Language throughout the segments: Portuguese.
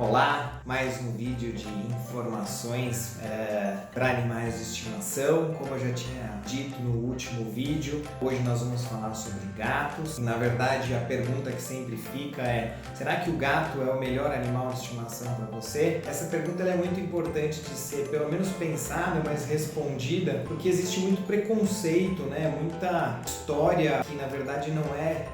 Olá, mais um vídeo de informações para animais de estimação. Como eu já tinha dito no último vídeo, hoje nós vamos falar sobre gatos. Na verdade, a pergunta que sempre fica é: será que o gato é o melhor animal de estimação para você? Essa pergunta é muito importante de ser pelo menos pensada, mas respondida, porque existe muito preconceito, muita história que na verdade não é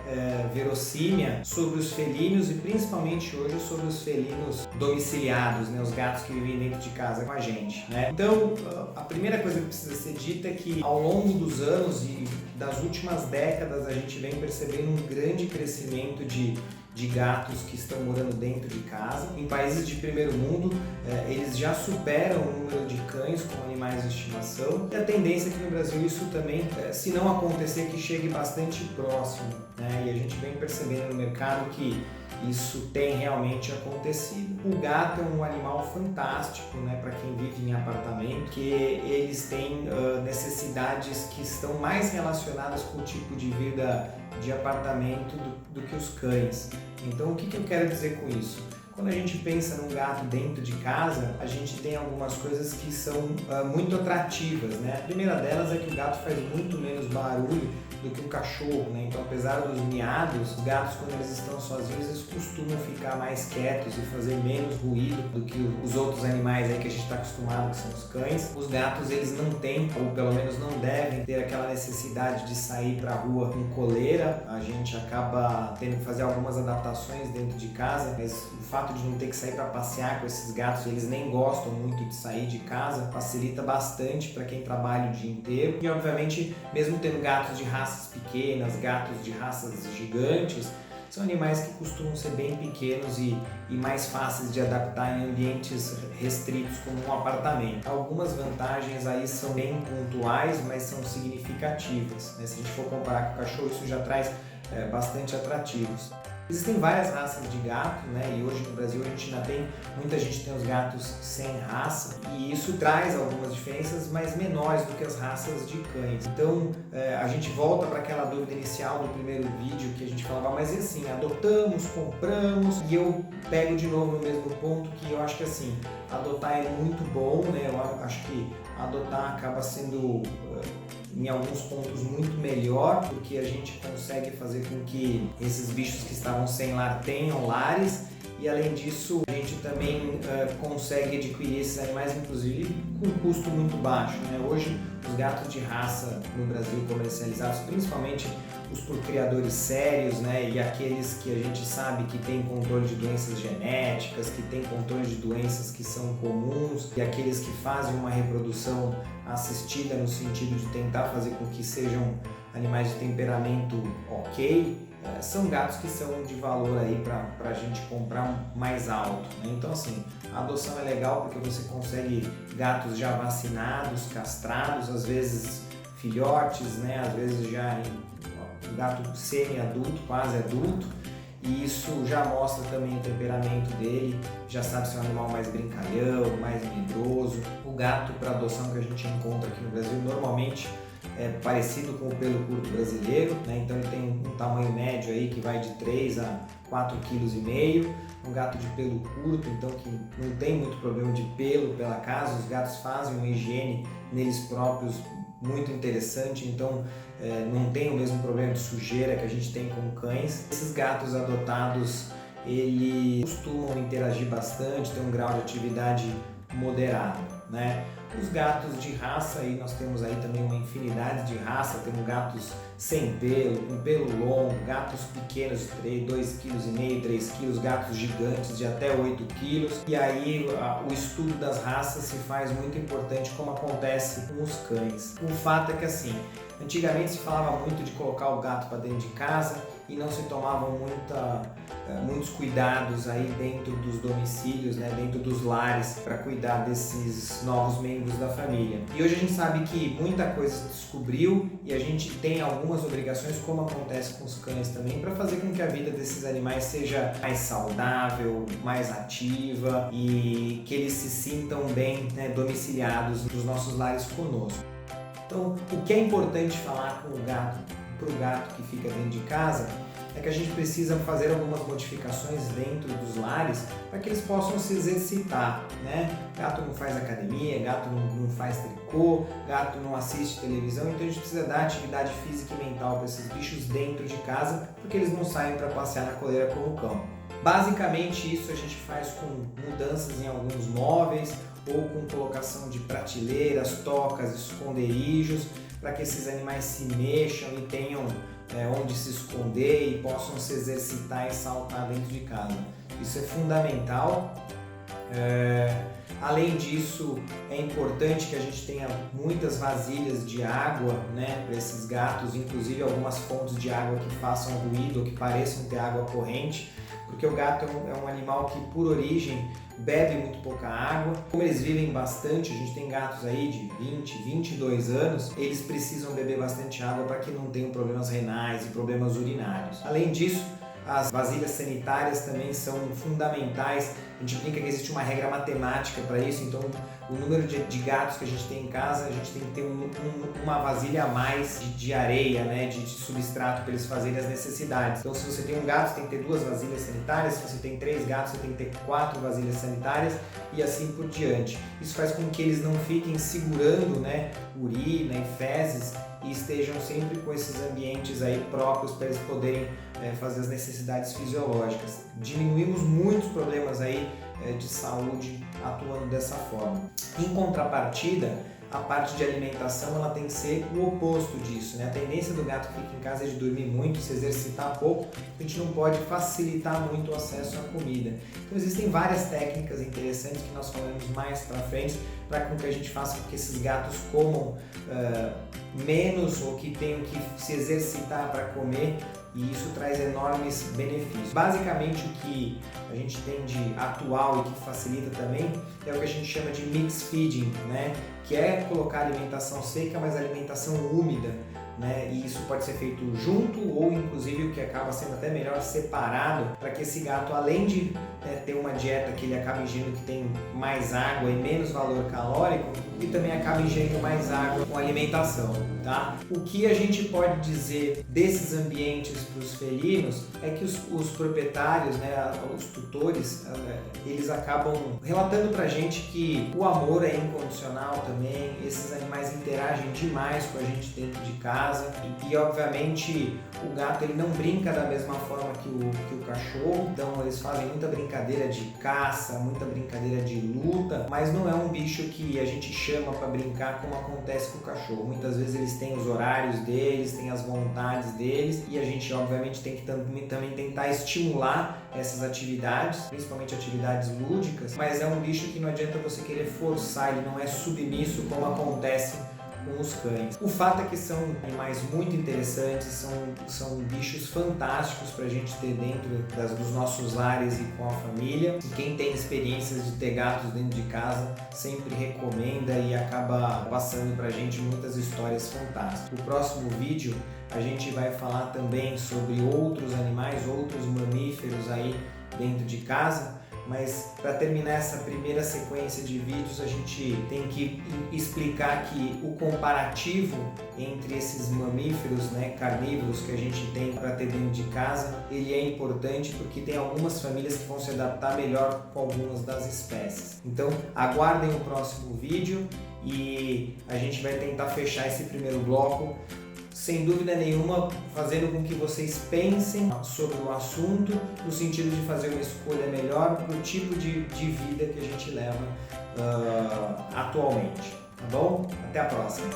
verossímil sobre os felinos e principalmente hoje sobre os felinos domiciliados, os gatos que vivem dentro de casa com a gente, Então, a primeira coisa que precisa ser dita é que ao longo dos anos e das últimas décadas a gente vem percebendo um grande crescimento de gatos que estão morando dentro de casa. Em países de primeiro mundo, eles já superam o número de cães como animais de estimação. E a tendência é que no Brasil isso também, se não acontecer, que chegue bastante próximo. E a gente vem percebendo no mercado que isso tem realmente acontecido. O gato é um animal fantástico, para quem vive em apartamento, que eles têm necessidades que estão mais relacionadas com o tipo de vida de apartamento do que os cães. Então, o que eu quero dizer com isso? Quando a gente pensa num gato dentro de casa, a gente tem algumas coisas que são muito atrativas, A primeira delas é que o gato faz muito menos barulho do que o cachorro, Então, apesar dos miados, os gatos, quando eles estão sozinhos, eles costumam ficar mais quietos e fazer menos ruído do que os outros animais aí que a gente está acostumado, que são os cães. Os gatos, eles não têm, ou pelo menos não devem ter aquela necessidade de sair para a rua com coleira. A gente acaba tendo que fazer algumas adaptações dentro de casa, mas o fato de não ter que sair para passear com esses gatos, eles nem gostam muito de sair de casa, facilita bastante para quem trabalha o dia inteiro. E obviamente, mesmo tendo gatos de raças pequenas, gatos de raças gigantes, são animais que costumam ser bem pequenos e mais fáceis de adaptar em ambientes restritos como um apartamento. Algumas vantagens aí são bem pontuais, mas são significativas. Se a gente for comparar com o cachorro, isso já traz bastante atrativos. Existem várias raças de gato, e hoje no Brasil a gente ainda tem, muita gente tem os gatos sem raça, e isso traz algumas diferenças, mas menores do que as raças de cães. Então a gente volta para aquela dúvida inicial do primeiro vídeo que a gente falava, mas e assim, adotamos, compramos, e eu pego de novo no mesmo ponto que eu acho que assim, adotar é muito bom, eu acho que adotar acaba sendo em alguns pontos muito melhor, porque a gente consegue fazer com que esses bichos que estavam sem lar tenham lares, e além disso a gente também consegue adquirir esses animais inclusive com um custo muito baixo. Hoje os gatos de raça no Brasil comercializados, principalmente os por criadores sérios, e aqueles que a gente sabe que tem controle de doenças genéticas, que tem controle de doenças que são comuns, e aqueles que fazem uma reprodução assistida no sentido de tentar fazer com que sejam animais de temperamento ok, são gatos que são de valor aí para a gente comprar mais alto. Então assim, a adoção é legal porque você consegue gatos já vacinados, castrados, às vezes filhotes, às vezes já um gato semi-adulto, quase adulto, e isso já mostra também o temperamento dele, já sabe se é um animal mais brincalhão, mais medroso. O gato para adoção que a gente encontra aqui no Brasil normalmente é parecido com o pelo curto brasileiro, então ele tem um tamanho médio aí que vai de 3 a 4,5 kg, um gato de pelo curto, então que não tem muito problema de pelo pela casa, os gatos fazem uma higiene neles próprios muito interessante, então não tem o mesmo problema de sujeira que a gente tem com cães. Esses gatos adotados, eles costumam interagir bastante, tem um grau de atividade moderado, Os gatos de raça, aí nós temos aí também uma infinidade de raça, temos gatos sem pelo, com pelo longo, gatos pequenos, 2,5 kg, 3 kg, gatos gigantes de até 8 kg. E aí o estudo das raças se faz muito importante, como acontece com os cães. O fato é que assim, antigamente se falava muito de colocar o gato para dentro de casa e não se tomavam muitos cuidados aí dentro dos domicílios, dentro dos lares, para cuidar desses novos membros da família. E hoje a gente sabe que muita coisa se descobriu e a gente tem algumas obrigações, como acontece com os cães também, para fazer com que a vida desses animais seja mais saudável, mais ativa e que eles se sintam bem, domiciliados nos nossos lares conosco. Então, o que é importante falar com o gato, para o gato que fica dentro de casa, é que a gente precisa fazer algumas modificações dentro dos lares para que eles possam se exercitar, né? Gato não faz academia, gato não faz tricô, gato não assiste televisão, então a gente precisa dar atividade física e mental para esses bichos dentro de casa, porque eles não saem para passear na coleira como o cão. Basicamente isso a gente faz com mudanças em alguns móveis ou com colocação de prateleiras, tocas, esconderijos, para que esses animais se mexam e tenham onde se esconder e possam se exercitar e saltar dentro de casa. Isso é fundamental. Além disso, é importante que a gente tenha muitas vasilhas de água, né, para esses gatos, inclusive algumas fontes de água que façam ruído ou que pareçam ter água corrente, porque o gato é um animal que, por origem, bebe muito pouca água. Como eles vivem bastante, a gente tem gatos aí de 20, 22 anos, eles precisam beber bastante água para que não tenham problemas renais e problemas urinários. Além disso, as vasilhas sanitárias também são fundamentais. A gente brinca que existe uma regra matemática para isso, então o número de gatos que a gente tem em casa, a gente tem que ter uma vasilha a mais de areia, né, de substrato para eles fazerem as necessidades. Então se você tem um gato, você tem que ter 2 vasilhas sanitárias, se você tem 3 gatos, você tem que ter 4 vasilhas sanitárias e assim por diante. Isso faz com que eles não fiquem segurando, né, urina e fezes e estejam sempre com esses ambientes aí próprios para eles poderem fazer as necessidades fisiológicas. Diminuímos muitos problemas aí de saúde atuando dessa forma. Em contrapartida, a parte de alimentação ela tem que ser o oposto disso, né? A tendência do gato que fica em casa é de dormir muito, se exercitar pouco, a gente não pode facilitar muito o acesso à comida. Então existem várias técnicas interessantes que nós falaremos mais para frente, para que a gente faça com que esses gatos comam menos ou que tenham que se exercitar para comer, e isso traz enormes benefícios. Basicamente o que a gente tem de atual e que facilita também é o que a gente chama de mix feeding, né? Que é colocar alimentação seca, mas alimentação úmida, né? E isso pode ser feito junto ou inclusive o que acaba sendo até melhor separado, para que esse gato, além de ter uma dieta que ele acaba ingerindo que tem mais água e menos valor calórico, e também acaba ingerindo mais água com a alimentação, tá? O que a gente pode dizer desses ambientes para os felinos é que os proprietários, né, os tutores, eles acabam relatando pra gente que o amor é incondicional também, esses animais interagem demais com a gente dentro de casa e obviamente o gato ele não brinca da mesma forma que o cachorro, então eles fazem muita brincadeira de caça, muita brincadeira de luta, mas não é um bicho que a gente chama para brincar como acontece com o cachorro. Muitas vezes eles têm os horários deles, têm as vontades deles e a gente obviamente tem que também tentar estimular essas atividades, principalmente atividades lúdicas, mas é um bicho que não adianta você querer forçar, ele não é submisso como acontece com os cães. O fato é que são animais muito interessantes, são bichos fantásticos para a gente ter dentro dos nossos lares e com a família. E quem tem experiências de ter gatos dentro de casa sempre recomenda e acaba passando para a gente muitas histórias fantásticas. No próximo vídeo a gente vai falar também sobre outros animais, outros mamíferos aí dentro de casa. Mas para terminar essa primeira sequência de vídeos, a gente tem que explicar que o comparativo entre esses mamíferos, né, carnívoros que a gente tem para ter dentro de casa, ele é importante porque tem algumas famílias que vão se adaptar melhor com algumas das espécies. Então aguardem o próximo vídeo e a gente vai tentar fechar esse primeiro bloco, sem dúvida nenhuma, fazendo com que vocês pensem sobre o assunto, no sentido de fazer uma escolha melhor para o tipo de vida que a gente leva atualmente. Tá bom? Até a próxima!